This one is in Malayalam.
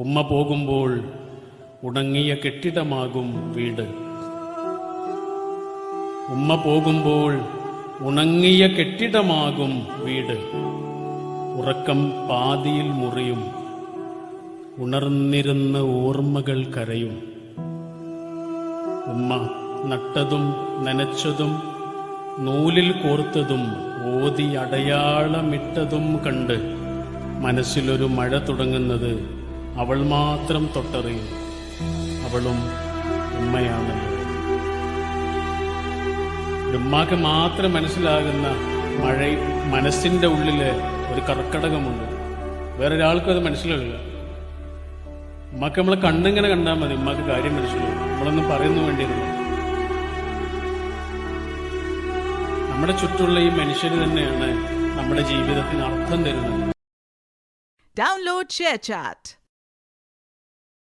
ഉമ്മ പോകുമ്പോൾ ഉണങ്ങിയ കെട്ടിടമാകും വീട്. ഉമ്മ പോകുമ്പോൾ ഉണങ്ങിയ കെട്ടിടമാകും വീട്. ഉറക്കം പാതിയിൽ മുറിയും, ഉണർന്നിരുന്ന ഓർമ്മകൾ കരയും. ഉമ്മ നട്ടതും നനച്ചതും നൂലിൽ കോർത്തതും ഓതി അടയാളമിട്ടതും കണ്ട് മനസ്സിലൊരു മഴ തുടങ്ങുന്നത് അവൾ മാത്രം തൊട്ടറിയും. അവളും ഉമ്മയാണല്ലോ. ഉമ്മാക്ക് മാത്രം മനസ്സിലാകുന്ന മഴ മനസ്സിന്റെ ഉള്ളില് ഒരു കർക്കടകമുണ്ട്. വേറൊരാൾക്കും അത് മനസ്സിലാവില്ല. ഉമ്മക്ക് നമ്മളെ കണ്ണിങ്ങനെ കണ്ടാൽ മതി, ഉമ്മക്ക് കാര്യം മനസ്സിലാവും. നമ്മളൊന്നും പറയുന്നു വേണ്ടിയിരുന്നു. നമ്മുടെ ചുറ്റുള്ള ഈ മനുഷ്യർ തന്നെയാണ് നമ്മുടെ ജീവിതത്തിന് അർത്ഥം തരുന്നത്. Download ShareChat.